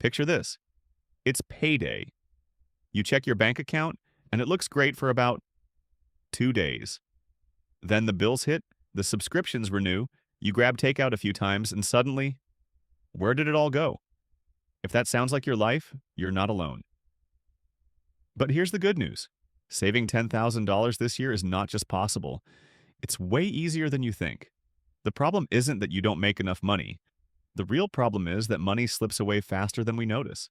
Picture this. It's payday. You check your bank account, and it looks great for about 2 days. Then the bills hit, the subscriptions renew, you grab takeout a few times, and suddenly, where did it all go? If that sounds like your life, you're not alone. But here's the good news. Saving $10,000 this year is not just possible. It's way easier than you think. The problem isn't that you don't make enough money. The real problem is that money slips away faster than we notice.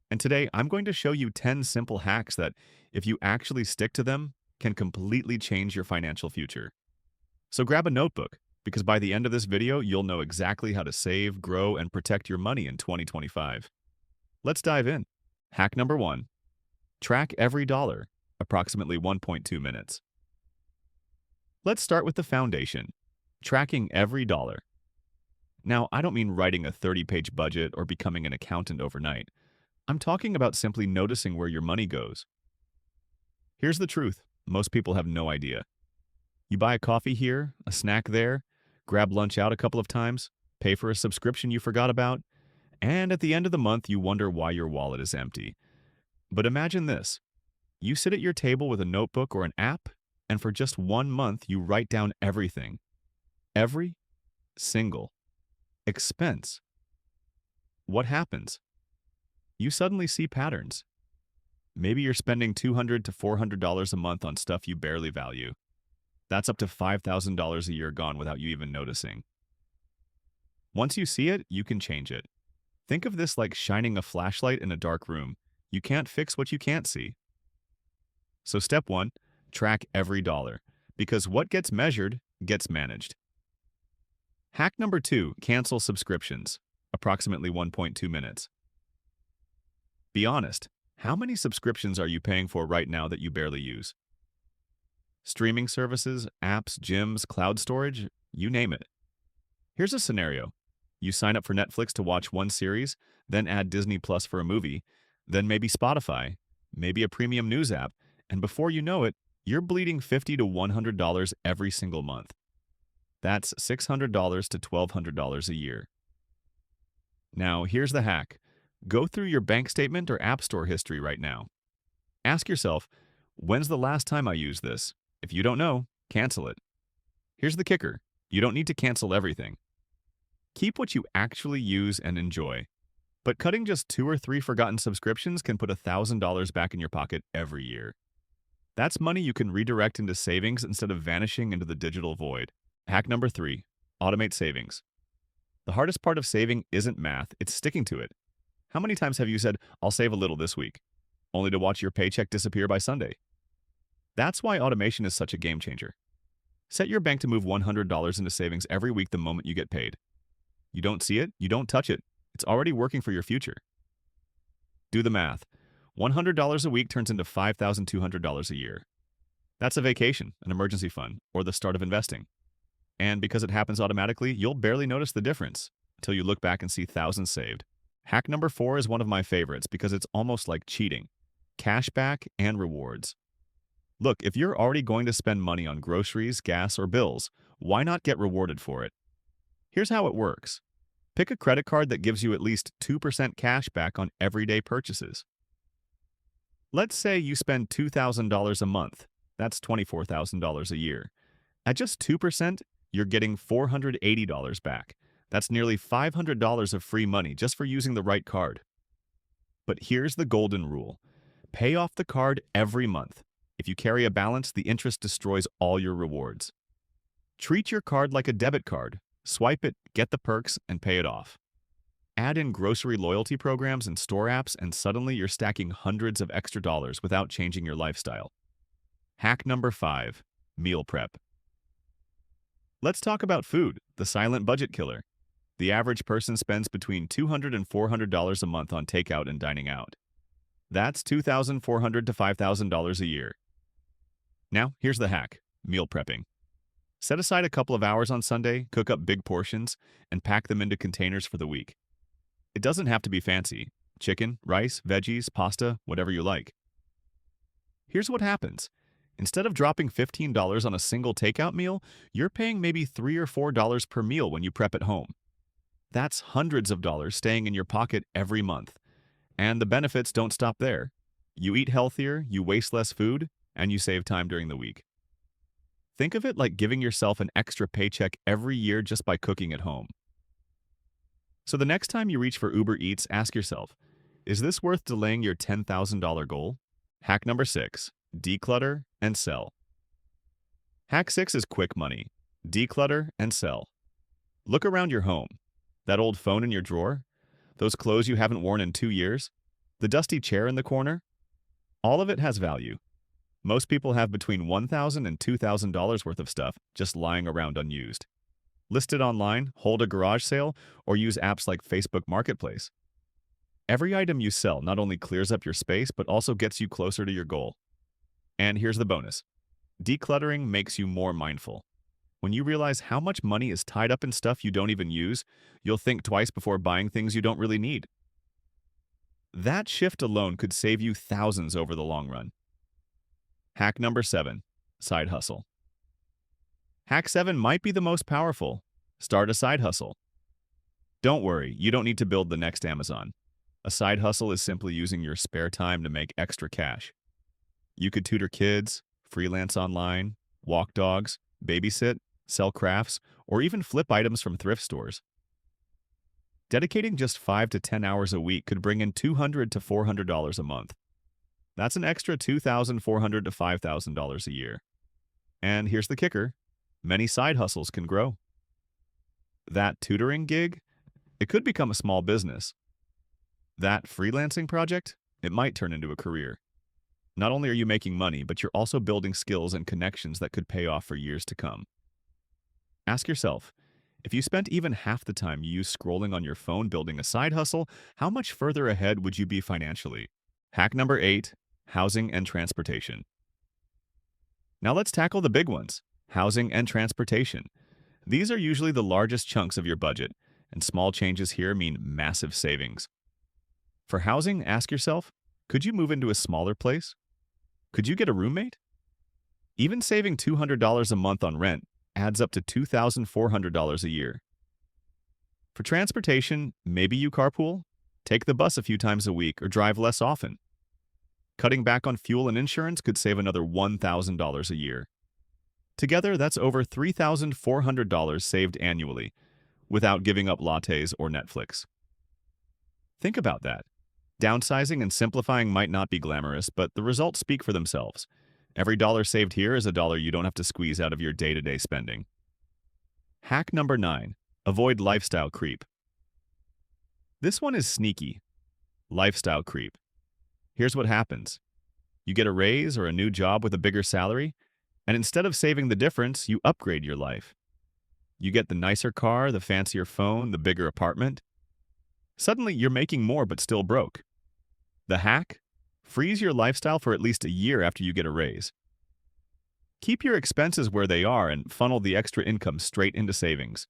And today, I'm going to show you 10 simple hacks that, if you actually stick to them, can completely change your financial future. So grab a notebook, because by the end of this video, you'll know exactly how to save, grow, and protect your money in 2025. Let's dive in. Hack number 1. Track every dollar, approximately 1.2 minutes. Let's start with the foundation, tracking every dollar. Now, I don't mean writing a 30-page budget or becoming an accountant overnight. I'm talking about simply noticing where your money goes. Here's the truth. Most people have no idea. You buy a coffee here, a snack there, grab lunch out a couple of times, pay for a subscription you forgot about, and at the end of the month, you wonder why your wallet is empty. But imagine this. You sit at your table with a notebook or an app, and for just 1 month, you write down everything. Every single expense. What happens? You suddenly see patterns. Maybe you're spending $200 to $400 a month on stuff you barely value. That's up to $5,000 a year gone without you even noticing. Once you see it, you can change it. Think of this like shining a flashlight in a dark room. You can't fix what you can't see. So step 1, track every dollar, because what gets measured gets managed. Hack number 2, cancel subscriptions, approximately 1.2 minutes. Be honest, how many subscriptions are you paying for right now that you barely use? Streaming services, apps, gyms, cloud storage, you name it. Here's a scenario. You sign up for Netflix to watch one series, then add Disney Plus for a movie, then maybe Spotify, maybe a premium news app, and before you know it, you're bleeding $50 to $100 every single month. That's $600 to $1,200 a year. Now, here's the hack. Go through your bank statement or app store history right now. Ask yourself, when's the last time I used this? If you don't know, cancel it. Here's the kicker. You don't need to cancel everything. Keep what you actually use and enjoy. But cutting just 2 or 3 forgotten subscriptions can put $1,000 back in your pocket every year. That's money you can redirect into savings instead of vanishing into the digital void. Hack number 3, automate savings. The hardest part of saving isn't math, it's sticking to it. How many times have you said, I'll save a little this week, only to watch your paycheck disappear by Sunday? That's why automation is such a game changer. Set your bank to move $100 into savings every week the moment you get paid. You don't see it, you don't touch it. It's already working for your future. Do the math. $100 a week turns into $5,200 a year. That's a vacation, an emergency fund, or the start of investing. And because it happens automatically, you'll barely notice the difference until you look back and see thousands saved. Hack number 4 is one of my favorites because it's almost like cheating. Cashback and rewards. Look, if you're already going to spend money on groceries, gas, or bills, why not get rewarded for it? Here's how it works. Pick a credit card that gives you at least 2% cash back on everyday purchases. Let's say you spend $2,000 a month. That's $24,000 a year. At just 2%, you're getting $480 back. That's nearly $500 of free money just for using the right card. But here's the golden rule. Pay off the card every month. If you carry a balance, the interest destroys all your rewards. Treat your card like a debit card. Swipe it, get the perks, and pay it off. Add in grocery loyalty programs and store apps, and suddenly you're stacking hundreds of extra dollars without changing your lifestyle. Hack number 5, meal prep. Let's talk about food, the silent budget killer. The average person spends between $200 and $400 a month on takeout and dining out. That's $2,400 to $5,000 a year. Now, here's the hack, meal prepping. Set aside a couple of hours on Sunday, cook up big portions, and pack them into containers for the week. It doesn't have to be fancy. Chicken, rice, veggies, pasta, whatever you like. Here's what happens. Instead of dropping $15 on a single takeout meal, you're paying maybe $3 or $4 per meal when you prep at home. That's hundreds of dollars staying in your pocket every month. And the benefits don't stop there. You eat healthier, you waste less food, and you save time during the week. Think of it like giving yourself an extra paycheck every year just by cooking at home. So the next time you reach for Uber Eats, ask yourself, is this worth delaying your $10,000 goal? Hack number 6, declutter and sell. Hack 6 is quick money. Declutter and sell. Look around your home. That old phone in your drawer? Those clothes you haven't worn in 2 years? The dusty chair in the corner? All of it has value. Most people have between $1,000 and $2,000 worth of stuff just lying around unused. List it online, hold a garage sale, or use apps like Facebook Marketplace. Every item you sell not only clears up your space, but also gets you closer to your goal. And here's the bonus. Decluttering makes you more mindful. When you realize how much money is tied up in stuff you don't even use, you'll think twice before buying things you don't really need. That shift alone could save you thousands over the long run. Hack number 7, side hustle. Hack 7 might be the most powerful. Start a side hustle. Don't worry, you don't need to build the next Amazon. A side hustle is simply using your spare time to make extra cash. You could tutor kids, freelance online, walk dogs, babysit, sell crafts, or even flip items from thrift stores. Dedicating just 5 to 10 hours a week could bring in $200 to $400 a month. That's an extra $2,400 to $5,000 a year. And here's the kicker. Many side hustles can grow. That tutoring gig, it could become a small business. That freelancing project, it might turn into a career. Not only are you making money, but you're also building skills and connections that could pay off for years to come. Ask yourself, if you spent even half the time you use scrolling on your phone building a side hustle, how much further ahead would you be financially? Hack number 8, housing and transportation. Now let's tackle the big ones, housing and transportation. These are usually the largest chunks of your budget, and small changes here mean massive savings. For housing, ask yourself, could you move into a smaller place? Could you get a roommate? Even saving $200 a month on rent adds up to $2,400 a year. For transportation, maybe you carpool, take the bus a few times a week, or drive less often. Cutting back on fuel and insurance could save another $1,000 a year. Together, that's over $3,400 saved annually, without giving up lattes or Netflix. Think about that. Downsizing and simplifying might not be glamorous, but the results speak for themselves. Every dollar saved here is a dollar you don't have to squeeze out of your day-to-day spending. Hack number 9, avoid lifestyle creep. This one is sneaky. Lifestyle creep. Here's what happens. You get a raise or a new job with a bigger salary, and instead of saving the difference, you upgrade your life. You get the nicer car, the fancier phone, the bigger apartment. Suddenly, you're making more but still broke. The hack? Freeze your lifestyle for at least a year after you get a raise. Keep your expenses where they are and funnel the extra income straight into savings.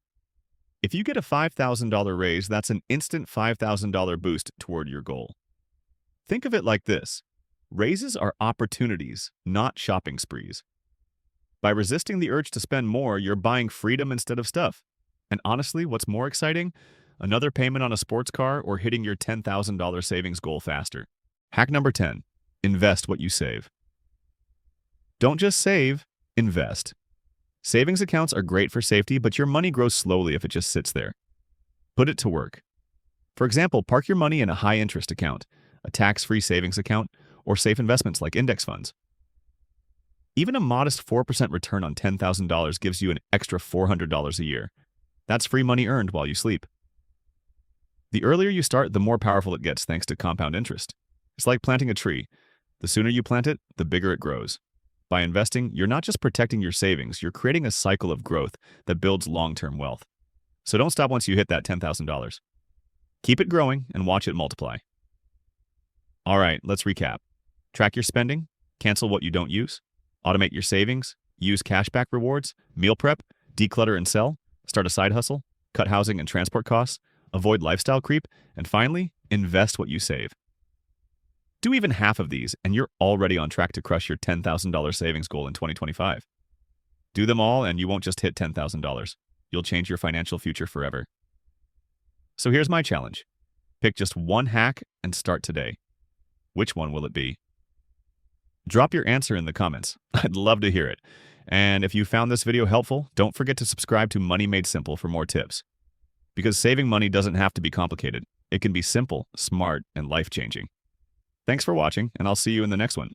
If you get a $5,000 raise, that's an instant $5,000 boost toward your goal. Think of it like this. Raises are opportunities, not shopping sprees. By resisting the urge to spend more, you're buying freedom instead of stuff. And honestly, what's more exciting? Another payment on a sports car or hitting your $10,000 savings goal faster. Hack number 10. Invest what you save. Don't just save, invest. Savings accounts are great for safety, but your money grows slowly if it just sits there. Put it to work. For example, park your money in a high-interest account, a tax-free savings account, or safe investments like index funds. Even a modest 4% return on $10,000 gives you an extra $400 a year. That's free money earned while you sleep. The earlier you start, the more powerful it gets thanks to compound interest. It's like planting a tree. The sooner you plant it, the bigger it grows. By investing, you're not just protecting your savings, you're creating a cycle of growth that builds long-term wealth. So don't stop once you hit that $10,000. Keep it growing and watch it multiply. All right, let's recap. Track your spending, cancel what you don't use, automate your savings, use cashback rewards, meal prep, declutter and sell, start a side hustle, cut housing and transport costs, avoid lifestyle creep, and finally, invest what you save. Do even half of these, and you're already on track to crush your $10,000 savings goal in 2025. Do them all, and you won't just hit $10,000. You'll change your financial future forever. So here's my challenge. Pick just one hack and start today. Which one will it be? Drop your answer in the comments. I'd love to hear it. And if you found this video helpful, don't forget to subscribe to Money Made Simple for more tips. Because saving money doesn't have to be complicated. It can be simple, smart, and life-changing. Thanks for watching, and I'll see you in the next one.